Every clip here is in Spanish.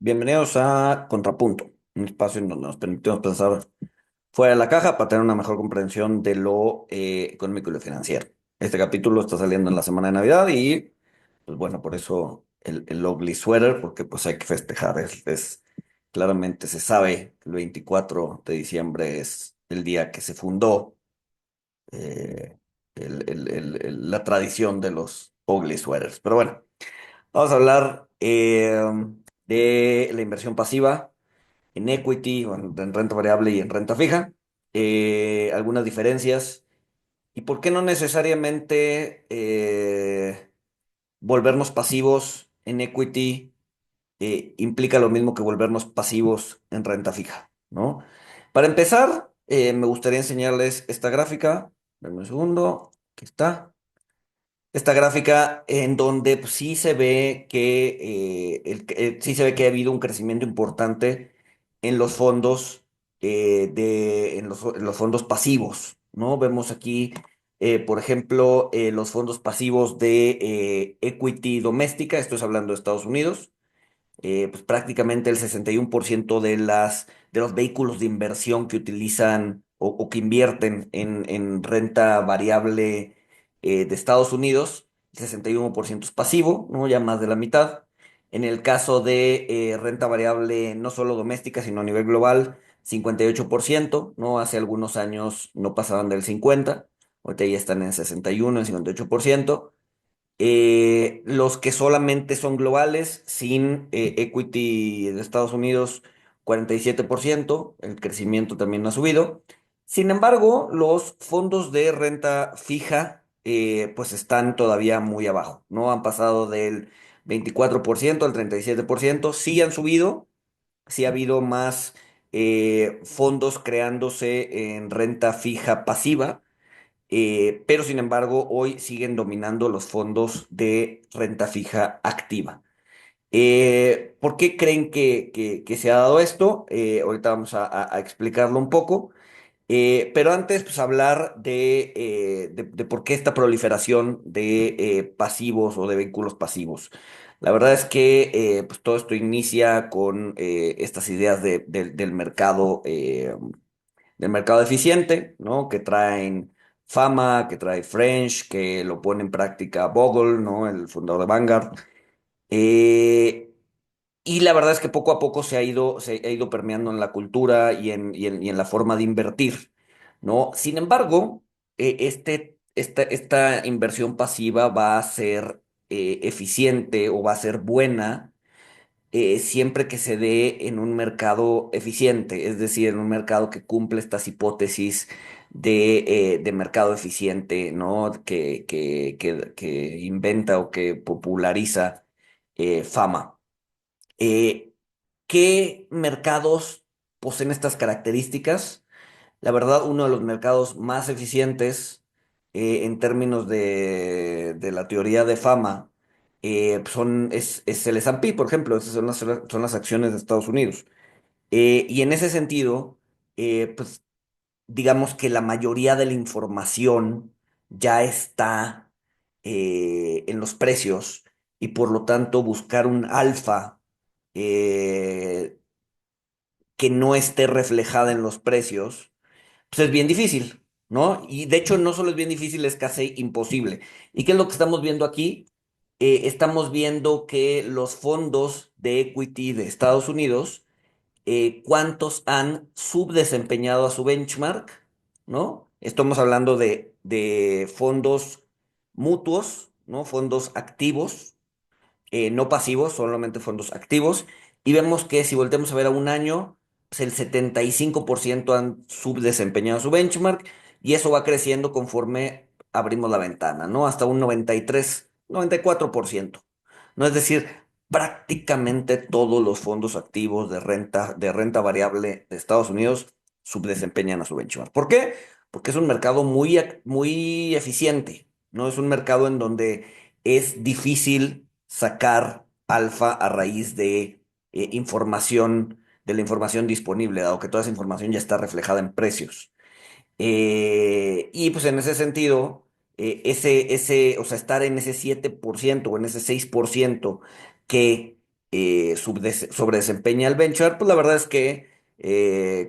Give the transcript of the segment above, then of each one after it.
Bienvenidos a Contrapunto, un espacio en donde nos permitimos pensar fuera de la caja para tener una mejor comprensión de lo económico y lo financiero. Este capítulo está saliendo en la semana de Navidad y, pues bueno, por eso el ugly sweater, porque pues hay que festejar. Claramente se sabe que el 24 de diciembre es el día que se fundó eh, la tradición de los ugly sweaters. Pero bueno, vamos a hablar de la inversión pasiva en equity, o en renta variable y en renta fija, algunas diferencias y por qué no necesariamente volvernos pasivos en equity implica lo mismo que volvernos pasivos en renta fija, ¿no? Para empezar, me gustaría enseñarles esta gráfica. Denme un segundo, aquí está. Esta gráfica en donde pues, sí se ve que sí se ve que ha habido un crecimiento importante en los fondos en los fondos pasivos, ¿no? Vemos aquí, por ejemplo, los fondos pasivos de equity doméstica, esto es hablando de Estados Unidos, pues prácticamente el 61% de los vehículos de inversión que utilizan o que invierten en renta variable de Estados Unidos, el 61% es pasivo, ¿no? Ya más de la mitad. En el caso de renta variable no solo doméstica, sino a nivel global, 58%, ¿no? Hace algunos años no pasaban del 50%, ahorita ya están en 61, en 58%. Los que solamente son globales, sin equity de Estados Unidos, 47%, el crecimiento también ha subido. Sin embargo, los fondos de renta fija, pues están todavía muy abajo, ¿no? Han pasado del 24% al 37%, sí han subido, sí ha habido más fondos creándose en renta fija pasiva, pero sin embargo hoy siguen dominando los fondos de renta fija activa. ¿Por qué creen que se ha dado esto? Ahorita vamos a explicarlo un poco. Pero antes, pues hablar de por qué esta proliferación de pasivos o de vehículos pasivos. La verdad es que pues todo esto inicia con estas ideas del mercado eficiente, ¿no? Que traen Fama, que trae French, que lo pone en práctica Bogle, ¿no? El fundador de Vanguard. Eh, y la verdad es que poco a poco se ha ido permeando en la cultura y en la forma de invertir, ¿no? Sin embargo, esta inversión pasiva va a ser eficiente o va a ser buena siempre que se dé en un mercado eficiente, es decir, en un mercado que cumple estas hipótesis de mercado eficiente, ¿no? Que inventa o que populariza Fama. Eh, ¿Qué mercados poseen estas características? La verdad, uno de los mercados más eficientes en términos de la teoría de Fama es el S&P, por ejemplo, esas son las acciones de Estados Unidos. Y en ese sentido, pues digamos que la mayoría de la información ya está en los precios y por lo tanto buscar un alfa eh, que no esté reflejada en los precios pues es bien difícil, ¿no? Y de hecho no solo es bien difícil, es casi imposible. ¿Y qué es lo que estamos viendo aquí? Estamos viendo que los fondos de equity de Estados Unidos, cuántos han subdesempeñado a su benchmark, ¿no? Estamos hablando de fondos mutuos, ¿no? Fondos activos no pasivos, solamente fondos activos, y vemos que si volteamos a ver a un año, pues el 75% han subdesempeñado su benchmark, y eso va creciendo conforme abrimos la ventana, ¿no? Hasta un 93, 94%. ¿No? Es decir, prácticamente todos los fondos activos de renta variable de Estados Unidos subdesempeñan a su benchmark. ¿Por qué? Porque es un mercado muy eficiente, ¿no? Es un mercado en donde es difícil sacar alfa a raíz de la información disponible, dado que toda esa información ya está reflejada en precios. Y pues en ese sentido, o sea, estar en ese 7% o en ese 6% que sobredesempeña el benchmark, pues la verdad es que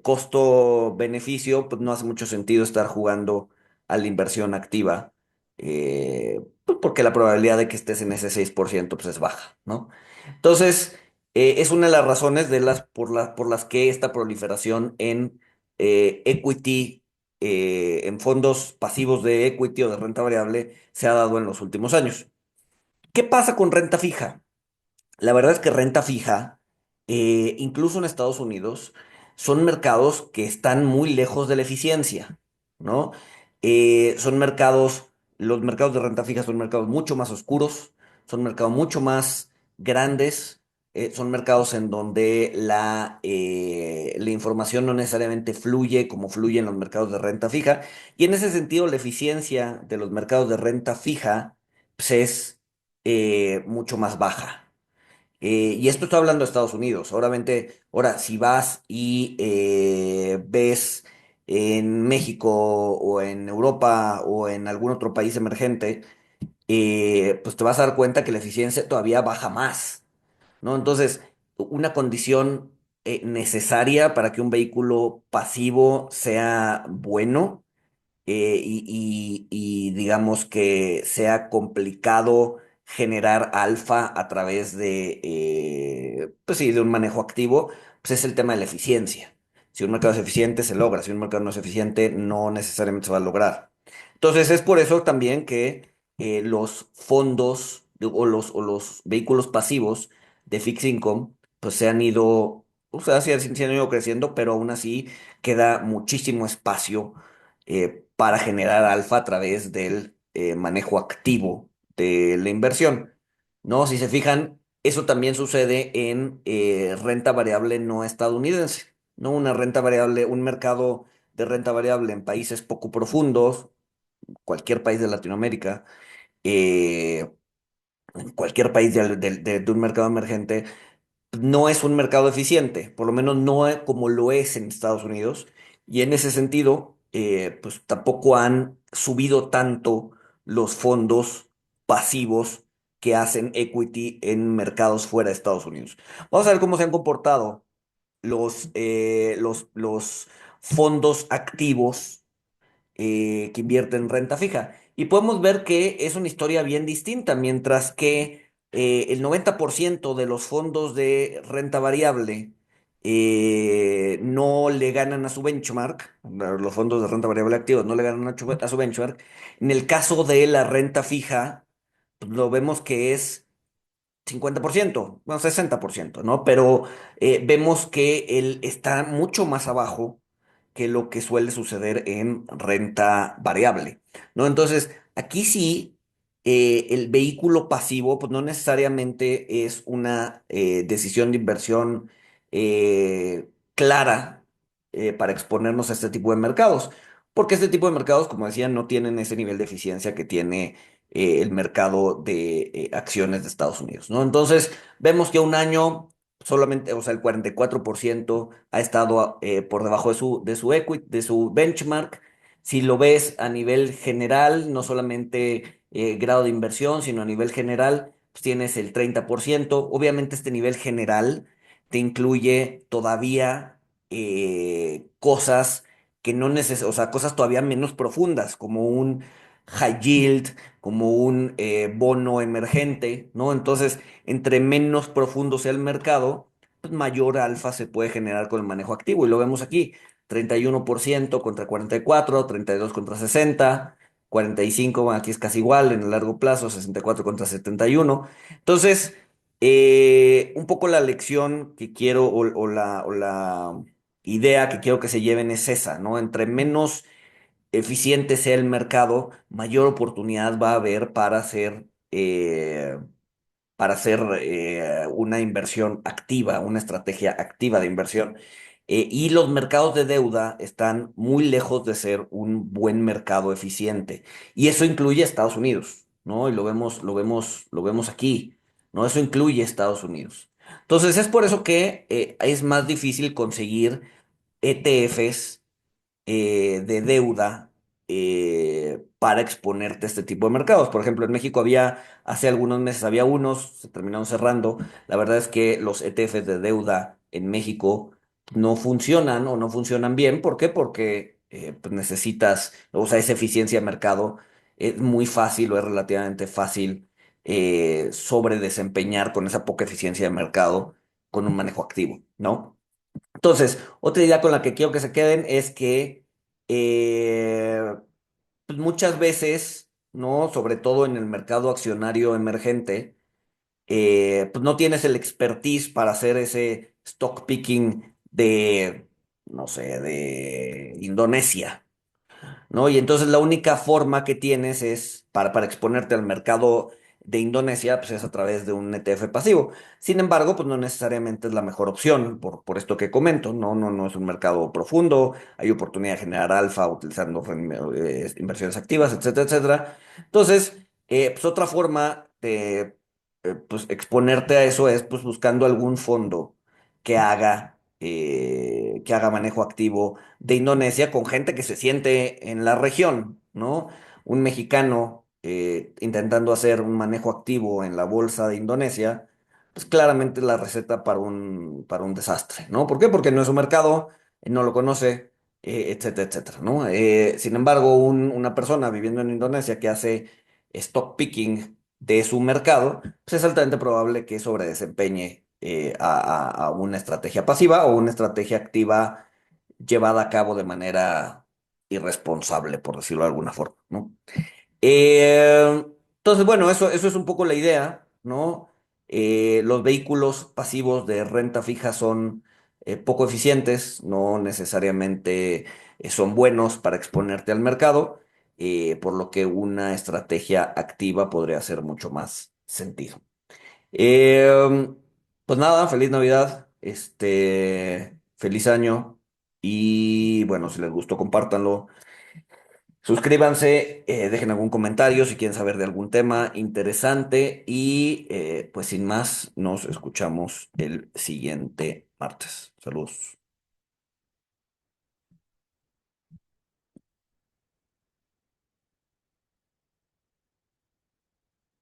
costo-beneficio, pues no hace mucho sentido estar jugando a la inversión activa, pues porque la probabilidad de que estés en ese 6% pues es baja, ¿no? Entonces, es una de las razones por las que esta proliferación en equity, en fondos pasivos de equity o de renta variable, se ha dado en los últimos años. ¿Qué pasa con renta fija? La verdad es que renta fija, incluso en Estados Unidos, son mercados que están muy lejos de la eficiencia, ¿no? Son mercados, los mercados de renta fija son mercados mucho más oscuros, son mercados mucho más grandes, son mercados en donde la información no necesariamente fluye como fluye en los mercados de renta fija, y en ese sentido la eficiencia de los mercados de renta fija pues, es mucho más baja. Y esto estoy hablando de Estados Unidos. Obviamente, ahora, si vas y ves en México o en Europa o en algún otro país emergente, pues te vas a dar cuenta que la eficiencia todavía baja más, ¿no? Entonces, una condición necesaria para que un vehículo pasivo sea bueno y digamos que sea complicado generar alfa a través pues sí, de un manejo activo, pues es el tema de la eficiencia. Si un mercado es eficiente, se logra. Si un mercado no es eficiente, no necesariamente se va a lograr. Entonces, es por eso también que los fondos o los vehículos pasivos de fixed income, pues se han ido, o sea, sí han ido creciendo, pero aún así queda muchísimo espacio para generar alfa a través del manejo activo de la inversión. ¿No? Si se fijan, eso también sucede en renta variable no estadounidense, ¿no? Una renta variable, un mercado de renta variable en países poco profundos, cualquier país de Latinoamérica, eh, en cualquier país de un mercado emergente no es un mercado eficiente, por lo menos no como lo es en Estados Unidos, y en ese sentido, pues tampoco han subido tanto los fondos pasivos que hacen equity en mercados fuera de Estados Unidos. Vamos a ver cómo se han comportado los fondos activos que invierte en renta fija. Y podemos ver que es una historia bien distinta, mientras que el 90% de los fondos de renta variable no le ganan a su benchmark, los fondos de renta variable activos no le ganan a su benchmark. En el caso de la renta fija, pues, lo vemos que es 50%, bueno, 60%, ¿no? Pero vemos que él está mucho más abajo que lo que suele suceder en renta variable, ¿no? Entonces, aquí sí, el vehículo pasivo, pues no necesariamente es una decisión de inversión clara para exponernos a este tipo de mercados, porque este tipo de mercados, como decía, no tienen ese nivel de eficiencia que tiene el mercado de acciones de Estados Unidos, ¿no? Entonces, vemos que un año solamente, o sea, el 44% ha estado por debajo de su equity, de su benchmark. Si lo ves a nivel general, no solamente grado de inversión, sino a nivel general, pues tienes el 30%. Obviamente este nivel general te incluye todavía cosas que no necesitas, o sea, cosas todavía menos profundas, como un high yield, como un bono emergente, ¿no? Entonces, entre menos profundo sea el mercado, pues mayor alfa se puede generar con el manejo activo. Y lo vemos aquí, 31% contra 44, 32 contra 60, 45, bueno, aquí es casi igual en el largo plazo, 64 contra 71. Entonces, un poco la lección que quiero o la idea que quiero que se lleven es esa, ¿no? Entre menos eficiente sea el mercado, mayor oportunidad va a haber para hacer una inversión activa, una estrategia activa de inversión. Y los mercados de deuda están muy lejos de ser un buen mercado eficiente. Y eso incluye a Estados Unidos, ¿no? Y lo vemos aquí, ¿no? Eso incluye a Estados Unidos. Entonces, es por eso que es más difícil conseguir ETFs de deuda para exponerte a este tipo de mercados. Por ejemplo, en México hace algunos meses había unos, se terminaron cerrando. La verdad es que los ETFs de deuda en México no funcionan o no funcionan bien. ¿Por qué? Porque pues necesitas, o sea, esa eficiencia de mercado es muy fácil o es relativamente fácil sobre desempeñar con esa poca eficiencia de mercado con un manejo activo, ¿no? Entonces, otra idea con la que quiero que se queden es que pues muchas veces, ¿no? Sobre todo en el mercado accionario emergente, pues no tienes el expertise para hacer ese stock picking de, no sé, de Indonesia, ¿no? Y entonces la única forma que tienes es para exponerte al mercado de Indonesia, pues es a través de un ETF pasivo. Sin embargo, pues no necesariamente es la mejor opción por esto que comento. No es un mercado profundo, hay oportunidad de generar alfa utilizando inversiones activas, etcétera, etcétera. Entonces, pues otra forma de pues exponerte a eso es pues buscando algún fondo que haga manejo activo de Indonesia con gente que se siente en la región, ¿no? Un mexicano intentando hacer un manejo activo en la bolsa de Indonesia, pues claramente es la receta para un desastre, ¿no? ¿Por qué? Porque no es un mercado, no lo conoce, etcétera, etcétera, ¿no? Sin embargo, una persona viviendo en Indonesia que hace stock picking de su mercado, pues es altamente probable que sobredesempeñe a una estrategia pasiva o una estrategia activa llevada a cabo de manera irresponsable, por decirlo de alguna forma, ¿no? Entonces, bueno, eso es un poco la idea, ¿no? Los vehículos pasivos de renta fija son poco eficientes, no necesariamente son buenos para exponerte al mercado, por lo que una estrategia activa podría hacer mucho más sentido. Eh, pues nada, feliz Navidad, feliz año y bueno, si les gustó, compártanlo. Suscríbanse, dejen algún comentario si quieren saber de algún tema interesante y pues sin más, nos escuchamos el siguiente martes. Saludos.